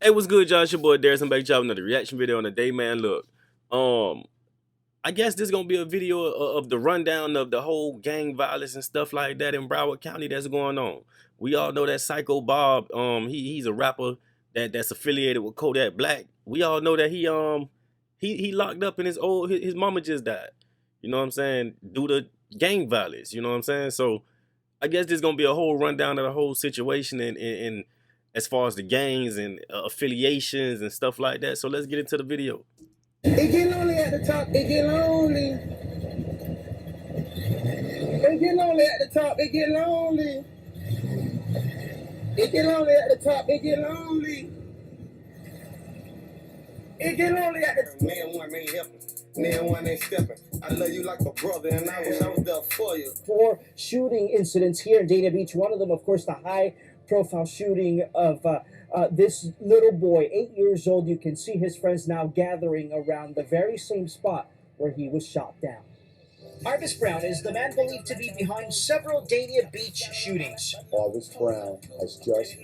Hey, what's good, y'all? It's your boy Darius. I'm back to another reaction video on the day, man. Look, I guess this is gonna be a video of the rundown of the whole gang violence and stuff like that in Broward County that's going on. We all know that Syko Bob, he's a rapper that's affiliated with Kodak Black. We all know that he locked up and his mama just died. You know what I'm saying? Due to gang violence. You know what I'm saying? So I guess this is gonna be a whole rundown of the whole situation and as far as the gangs and affiliations and stuff like that. So let's get into the video. It get lonely at the top, it get lonely. It get lonely at the top, it get lonely. It get lonely at the top, it get lonely. It get lonely at the top. Man one ain't helping, man one ain't stepping. I love you like a brother and I wish I was there for you. 4 shooting incidents here in Dana Beach. One of them, of course, the high-profile shooting of this little boy, 8 years old. You can see his friends now gathering around the very same spot where he was shot down. Arvis Brown is the man believed to be behind several Dana Beach shootings. Arvis Brown has just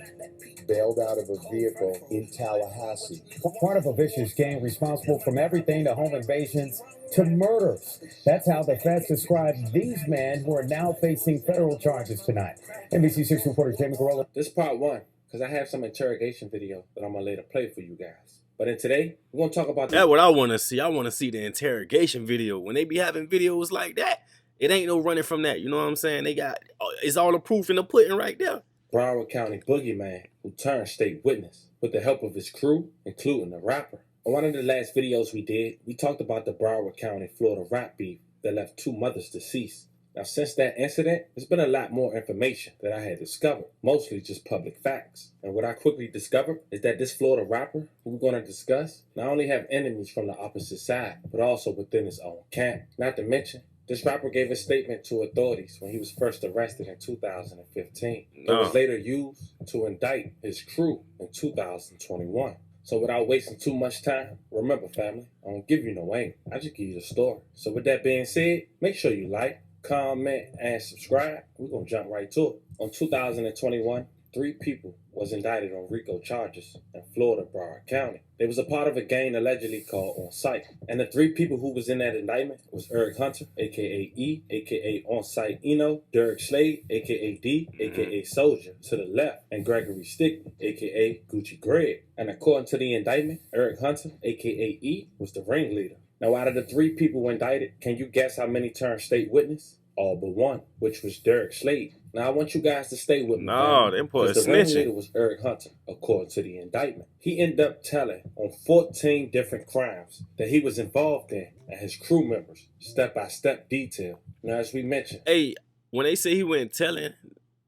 bailed out of a vehicle in Tallahassee. Part of a vicious gang responsible from everything to home invasions to murders. That's how the feds describe these men who are now facing federal charges tonight. NBC6 reporter Jamie Garola. This is part 1, because I have some interrogation video that I'm going to later play for you guys. But in today, we're going to talk about... That's what I want to see. I want to see the interrogation video. When they be having videos like that, it ain't no running from that. You know what I'm saying? It's all the proof in the pudding right there. Broward County boogeyman who turned state witness with the help of his crew, including the rapper. On one of the last videos we did, we talked about the Broward County, Florida rap beef that left 2 mothers deceased. Now, since that incident, there's been a lot more information that I had discovered, mostly just public facts. And what I quickly discovered is that this Florida rapper who we're going to discuss not only have enemies from the opposite side, but also within his own camp. Not to mention, this rapper gave a statement to authorities when he was first arrested in 2015. It was later used to indict his crew in 2021. So without wasting too much time, remember family, I don't give you no aim, I just give you the story. So with that being said, make sure you like, comment, and subscribe. We're going to jump right to it. On 2021, 3 people was indicted on RICO charges in Florida, Broward County. They was a part of a gang allegedly called On Site. And the 3 people who was in that indictment was Eric Hunter, a.k.a. E, a.k.a. On Site Eno, Derek Slade, a.k.a. D, a.k.a. Soldier, to the left, and Gregory Stickney, a.k.a. Gucci Greg. And according to the indictment, Eric Hunter, a.k.a. E, was the ringleader. Now, out of the 3 people indicted, can you guess how many turned state witness? All but one, which was Derek Slade. Now, I want you guys to stay with me. No, them boys the snitching. ringleader was Eric Hunter, according to the indictment. He ended up telling on 14 different crimes that he was involved in, and his crew members, step-by-step detail. Now, as we mentioned... Hey, when they say he went telling,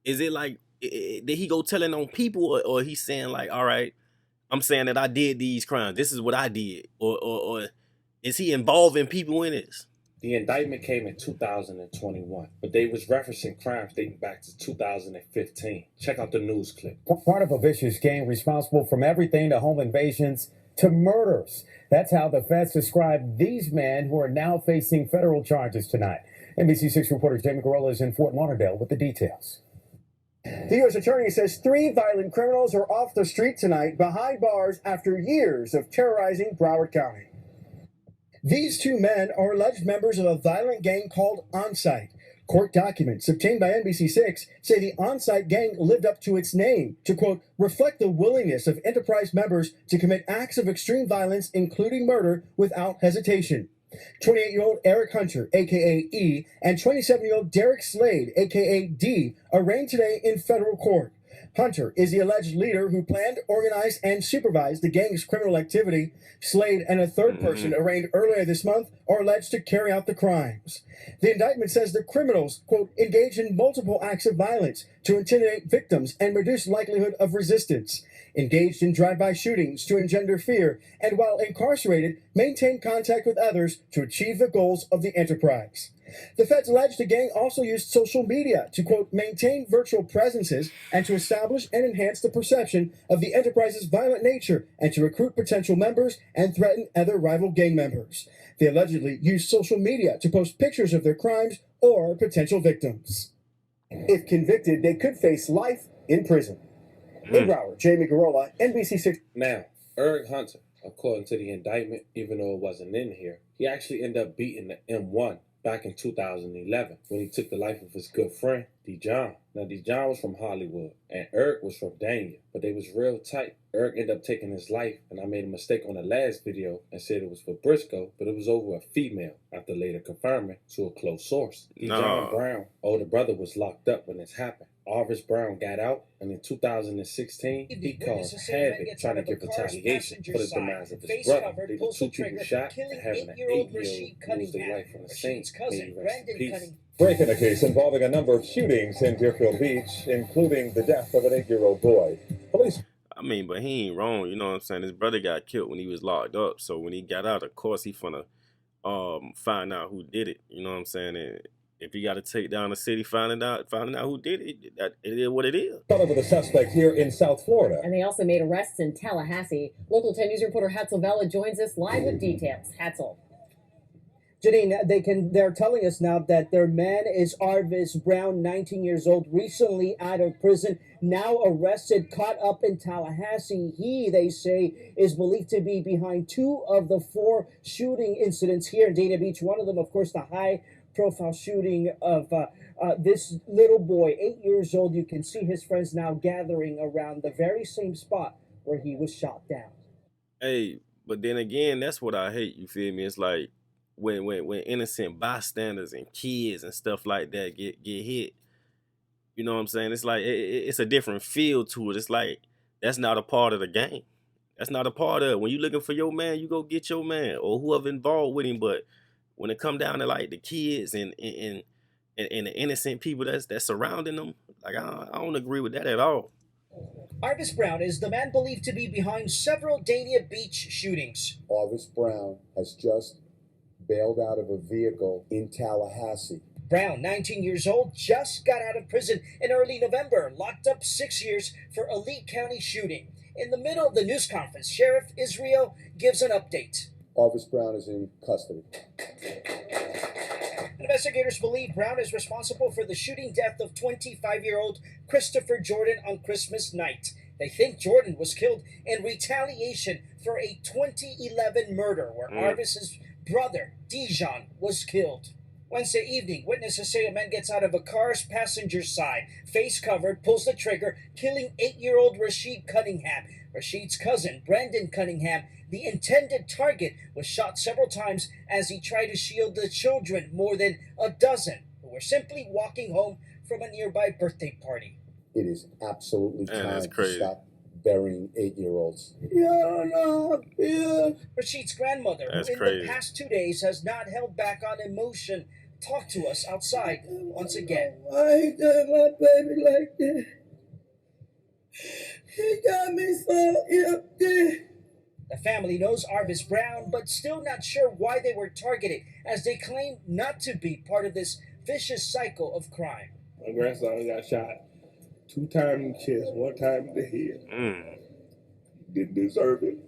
is it like, did he go telling on people, or he's saying like, all right, I'm saying that I did these crimes, this is what I did, or is he involving people in this? The indictment came in 2021, but they was referencing crimes dating back to 2015. Check out the news clip. Part of a vicious gang responsible from everything to home invasions to murders. That's how the feds describe these men who are now facing federal charges tonight. NBC6 reporter Jamie Garola is in Fort Lauderdale with the details. The U.S. Attorney says 3 violent criminals are off the street tonight behind bars after years of terrorizing Broward County. These 2 men are alleged members of a violent gang called On Site. Court documents obtained by NBC6 say the On Site gang lived up to its name to, quote, reflect the willingness of enterprise members to commit acts of extreme violence, including murder, without hesitation. 28-year-old Eric Hunter, a.k.a. E, and 27-year-old Derek Slade, a.k.a. D, arraigned today in federal court. Hunter is the alleged leader who planned, organized, and supervised the gang's criminal activity. Slade and a 3rd person arraigned earlier this month are alleged to carry out the crimes. The indictment says the criminals, quote, engaged in multiple acts of violence to intimidate victims and reduce likelihood of resistance, engaged in drive-by shootings to engender fear, and while incarcerated, maintained contact with others to achieve the goals of the enterprise. The feds allege the gang also used social media to, quote, maintain virtual presences and to establish and enhance the perception of the enterprise's violent nature and to recruit potential members and threaten other rival gang members. They allegedly used social media to post pictures of their crimes or potential victims. If convicted, they could face life in prison. In Broward, Jamie Garola, NBC6. Now, Eric Hunter, according to the indictment, even though it wasn't in here, he actually ended up beating the M1 back in 2011 when he took the life of his good friend, Dijon. Now, Dijon was from Hollywood, and Eric was from Dania, but they was real tight. Eric ended up taking his life, and I made a mistake on the last video and said it was for Briscoe, but it was over a female, after later confirming to a close source. Dijon Brown, older brother, was locked up when this happened. Arvis Brown got out, and in 2016, he caused havoc trying to get retaliation for the demise of his brother. They were two people shot, and having an 8-year-old lose their life from the scene. May he rest in peace. Breaking a case involving a number of shootings in Deerfield Beach, including the death of an 8-year-old boy. Police. I mean, but he ain't wrong, you know what I'm saying? His brother got killed when he was locked up, so when he got out, of course he finna find out who did it, you know what I'm saying? And if you got to take down the city, finding out who did it, that it is what it is. Caught up with a suspect here in South Florida. And they also made arrests in Tallahassee. Local 10 News reporter Hatzel Vela joins us live with details. Hatzel. Janine, they're telling us now that their man is Arvis Brown, 19 years old, recently out of prison, now arrested, caught up in Tallahassee. He, they say, is believed to be behind 2 of the 4 shooting incidents here in Dania Beach. One of them, of course, the high-profile shooting of this little boy, 8 years old. You can see his friends now gathering around the very same spot where he was shot down. Hey, but then again, that's what I hate, you feel me? It's like, when innocent bystanders and kids and stuff like that get hit, you know what I'm saying? It's like it's a different feel to it. It's like that's not a part of the game. That's not a part of it. When you looking for your man, you go get your man or whoever involved with him. But when it come down to like the kids and the innocent people that's surrounding them, like I don't agree with that at all. Arvis Brown is the man believed to be behind several Dania Beach shootings. Arvis Brown has just bailed out of a vehicle in Tallahassee. Brown, 19 years old, just got out of prison in early November, locked up 6 years for a Lee County shooting. In the middle of the news conference, Sheriff Israel gives an update. Arvis Brown is in custody. Investigators believe Brown is responsible for the shooting death of 25-year-old Christopher Jordan on Christmas night. They think Jordan was killed in retaliation for a 2011 murder where Arvis's brother, Dijon, was killed. Wednesday evening, witnesses say a man gets out of a car's passenger side, face covered, pulls the trigger, killing 8-year-old Rashid Cunningham. Rashid's cousin, Brandon Cunningham, the intended target, was shot several times as he tried to shield the children, more than a dozen, who were simply walking home from a nearby birthday party. It is absolutely time to crazy. stop burying 8-year-olds. Rashid's grandmother, who in the past 2 days has not held back on emotion, talked to us outside once again. Why he done my baby like that? He got me so empty. The family knows Arvis Brown, but still not sure why they were targeted, as they claim not to be part of this vicious cycle of crime. My grandson got shot 2 times in the chest, 1 time in the head. Didn't deserve it.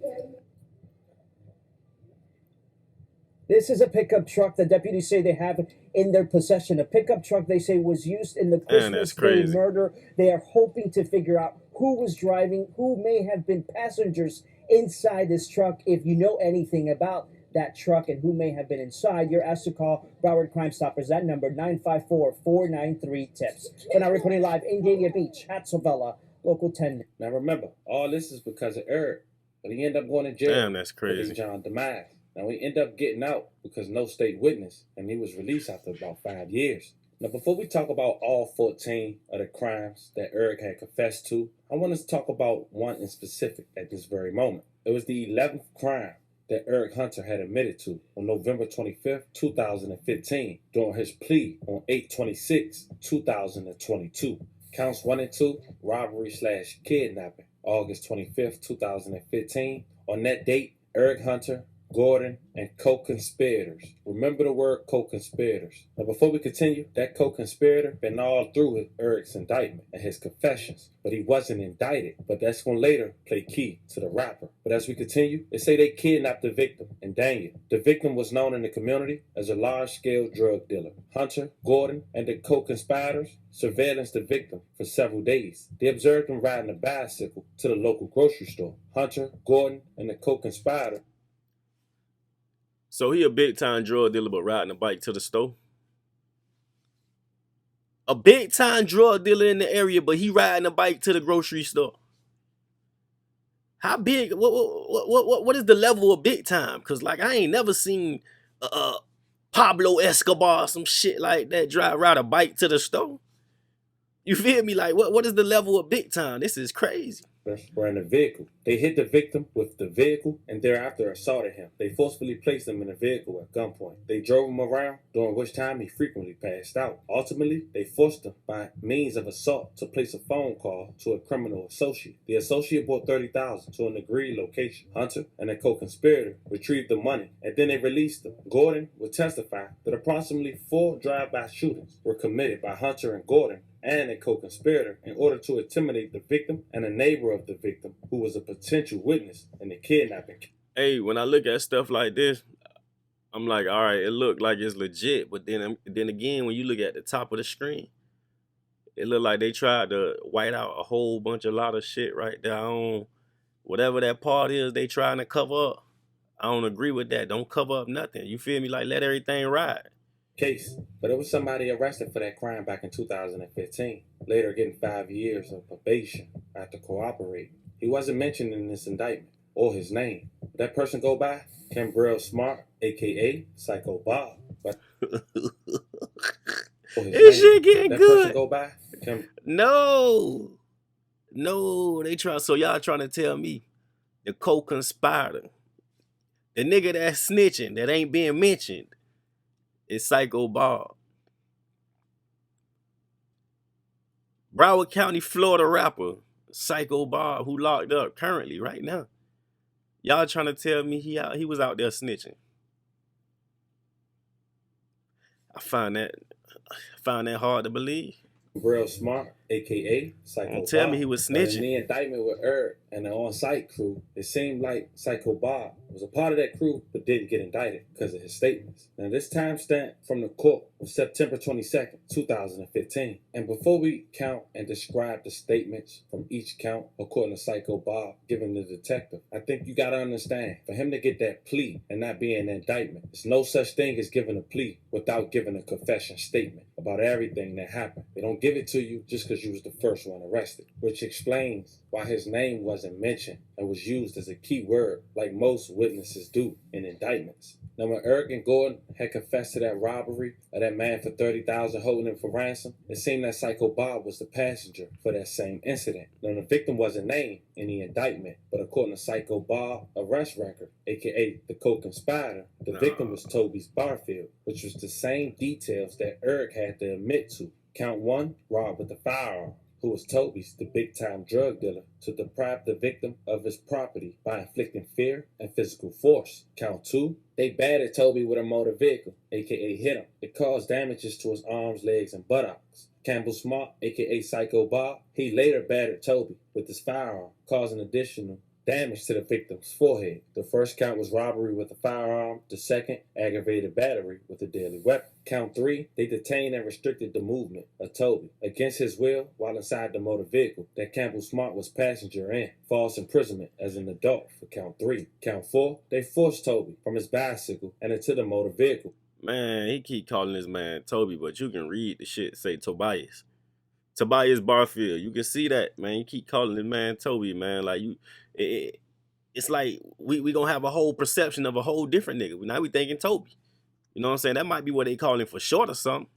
This is a pickup truck the deputies say they have in their possession. A pickup truck they say was used in the Christmas Day murder. They are hoping to figure out who was driving, who may have been passengers inside this truck. If you know anything about that truck and who may have been inside, you're asked to call Broward Crime Stoppers. That number, 954-493-TIPS. We're now reporting live in Dania Beach, Hatzel Vela, Local 10. Now remember, all this is because of Eric, but he ended up going to jail. Damn, that's crazy. For John demise. Now he ended up getting out because no state witness, and he was released after about 5 years. Now before we talk about all 14 of the crimes that Eric had confessed to, I want us to talk about one in specific at this very moment. It was the 11th crime that Eric Hunter had admitted to on November 25th, 2015, during his plea on 8/26/2022. Counts 1 and 2, robbery/kidnapping. August 25th, 2015. On that date, Eric Hunter Gordon, and co-conspirators. Remember the word co-conspirators. Now before we continue, that co-conspirator been all through Eric's indictment and his confessions, but he wasn't indicted. But that's going to later play key to the rapper. But as we continue, they say they kidnapped the victim in Daniel. The victim was known in the community as a large-scale drug dealer. Hunter, Gordon, and the co-conspirators surveillanced the victim for several days. They observed him riding a bicycle to the local grocery store. Hunter, Gordon, and the co-conspirator. So he a big time drug dealer, but riding a bike to the store. A big time drug dealer in the area, but he riding a bike to the grocery store. How big? What is the level of big time? Cause like I ain't never seen Pablo Escobar, some shit like that, ride a bike to the store. You feel me? Like what is the level of big time? This is crazy. Were in a vehicle. They hit the victim with the vehicle and thereafter assaulted him. They forcefully placed him in a vehicle at gunpoint. They drove him around, during which time he frequently passed out. Ultimately, they forced him by means of assault to place a phone call to a criminal associate. The associate brought $30,000 to an agreed location. Hunter and a co-conspirator retrieved the money and then they released them. Gordon would testify that approximately 4 drive-by shootings were committed by Hunter and Gordon and a co-conspirator in order to intimidate the victim and a neighbor of the victim who was a potential witness in the kidnapping. Hey, when I look at stuff like this, I'm like, all right, it looked like it's legit. But then again, when you look at the top of the screen, it looked like they tried to white out a whole lot of shit right there on whatever that part is they trying to cover up. I don't agree with that. Don't cover up nothing. You feel me? Like, let everything ride. Case, but it was somebody arrested for that crime back in 2015, later getting 5 years of probation after cooperating. He wasn't mentioned in this indictment or his name. That person go by Cambrell Smart, aka Syko Bob. But this shit getting that good. Person go by No, they try. So y'all trying to tell me the co-conspirator, the nigga that's snitching that ain't being mentioned, is Syko Bob. Broward County, Florida rapper Syko Bob, who locked up currently right now. Y'all trying to tell me he was out there snitching? I find that hard to believe. Real Smart, aka Syko Bob. Tell me he was snitching. In the indictment with Eric and the on-site crew, it seemed like Syko Bob was a part of that crew but didn't get indicted because of his statements. Now this timestamp from the court was September 22nd, 2015. And before we count and describe the statements from each count according to Syko Bob given the detective, I think you gotta understand, for him to get that plea and not be an indictment, there's no such thing as giving a plea without giving a confession statement about everything that happened. They don't give it to you just because you was the first one arrested, which explains why his name wasn't mentioned and was used as a key word like most witnesses do in indictments. Now when Eric and Gordon had confessed to that robbery of that man for $30,000 holding him for ransom, it seemed that Syko Bob was the passenger for that same incident. Now the victim wasn't named in the indictment, but according to Syko Bob arrest record, aka the co-conspirator, the victim was Toby's Barfield, which was the same details that Eric had to admit to. Count 1, robbed with a firearm, who was Toby's, the big-time drug dealer, to deprive the victim of his property by inflicting fear and physical force. Count 2, they battered Toby with a motor vehicle, aka hit him. It caused damages to his arms, legs, and buttocks. Campbell Smart, aka Syko Bob, he later battered Toby with his firearm, causing additional damage to the victim's forehead. The first count was robbery with a firearm. The second, aggravated battery with a deadly weapon. Count 3, they detained and restricted the movement of Toby against his will while inside the motor vehicle that Campbell Smart was passenger in. False imprisonment as an adult for count 3. Count 4, they forced Toby from his bicycle and into the motor vehicle. Man, he keep calling this man Toby, but you can read the shit say Tobias. Tobias Barfield. You can see that, man. You keep calling this man Toby, man. Like it's like we gonna have a whole perception of a whole different nigga. Now we thinking Toby. You know what I'm saying? That might be what they call him for short or something.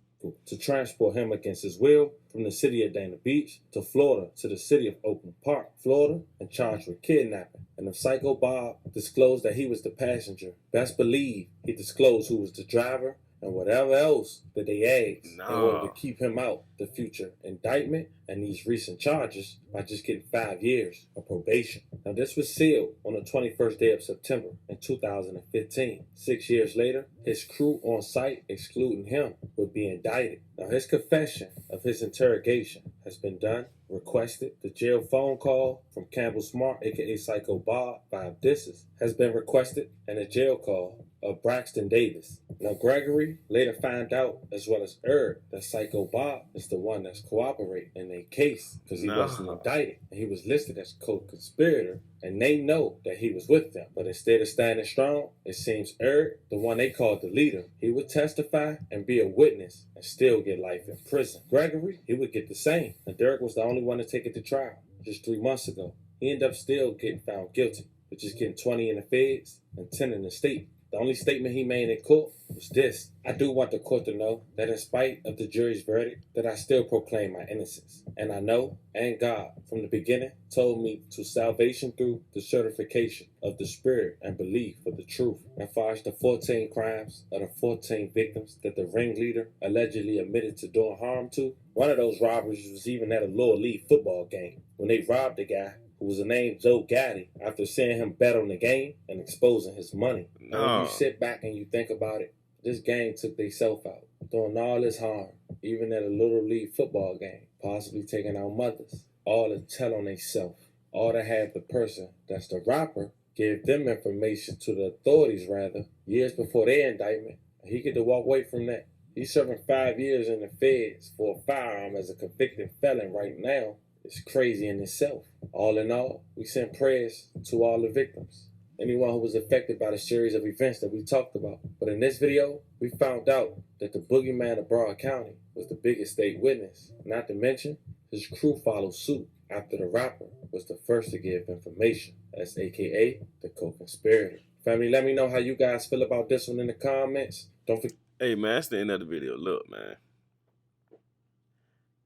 To transport him against his will from the city of Dana Beach to Florida to the city of Oakland Park, Florida, and charged with kidnapping. And if Syko Bob disclosed that he was the passenger, best believe he disclosed who was the driver and whatever else that they asked in order to keep him out the future indictment and these recent charges by just getting 5 years of probation. Now this was sealed on the 21st day of September in in 2015. 6 years later, his crew on site, excluding him, would be indicted. Now, his confession of his interrogation has been done, requested. The jail phone call from Campbell Smart, aka Syko Bob, 5 disses, has been requested, and a jail call of Braxton Davis. Now, Gregory later found out, as well as Erg, that Syko Bob is the one that's cooperating in their case because he wasn't indicted. And he was listed as co-conspirator, and they know that he was with them. But instead of standing strong, it seems Erg, the one they called the leader, he would testify and be a witness and still get life in prison. Gregory, he would get the same. And Derek was the only one to take it to trial just 3 months ago. He ended up still getting found guilty, but just getting 20 in the feds and 10 in the state. The only statement he made in court was this: I do want the court to know that in spite of the jury's verdict, that I still proclaim my innocence. And I know, and God, from the beginning, told me to salvation through the certification of the spirit and belief for the truth. As far as the 14 crimes of the 14 victims that the ringleader allegedly admitted to doing harm to, one of those robberies was even at a lower league football game when they robbed a guy who was named Joe Gaddy after seeing him bet on the game and exposing his money. Now, when you sit back and you think about it, this gang took themselves out, doing all this harm, even at a little league football game, possibly taking out mothers, all to tell on themselves, all to have the person that's the rapper give them information to the authorities, rather, years before their indictment. He get to walk away from that. He's serving 5 years in the feds for a firearm as a convicted felon right now. It's crazy in itself. All in all, we send prayers to all the victims, anyone who was affected by the series of events that we talked about. But in this video, we found out that the boogeyman of Broward County was the biggest state witness. Not to mention, his crew followed suit after the rapper was the first to give information, as aka the co-conspirator. Family, let me know how you guys feel about this one in the comments. Don't forget. Hey man, that's the end of the video. Look, man.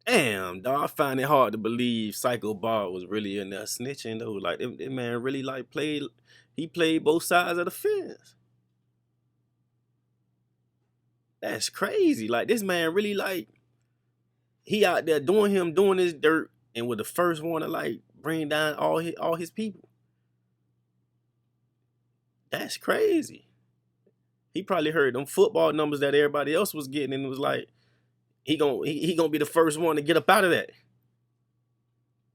Damn, dog, I find it hard to believe Syko Bob was really in there snitching though. Like, that man really like played both sides of the fence. That's crazy. Like, this man really like, he out there doing his dirt and was the first one to like bring down all his people. That's crazy. He probably heard them football numbers that everybody else was getting and was like, he gonna be the first one to get up out of that.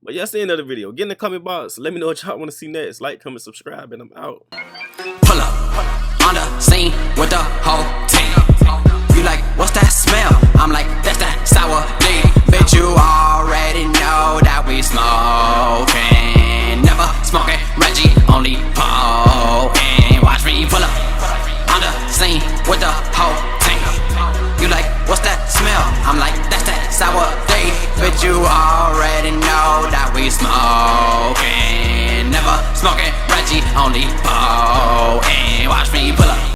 But yeah, that's the end of the video. Get in the comment box. Let me know what y'all want to see next. Like, comment, subscribe, and I'm out. Pull up on the scene with the whole team. You like, what's that smell? I'm like, that's that sour D. Bitch, you already know that we smoking. Never smoking, Reggie, only poking. Watch me pull up on the scene with the whole team. You like, what's that smell? I'm like, that's that sour day. But you already know that we smoking. Never smoking, Reggie, only poking. Watch me pull up.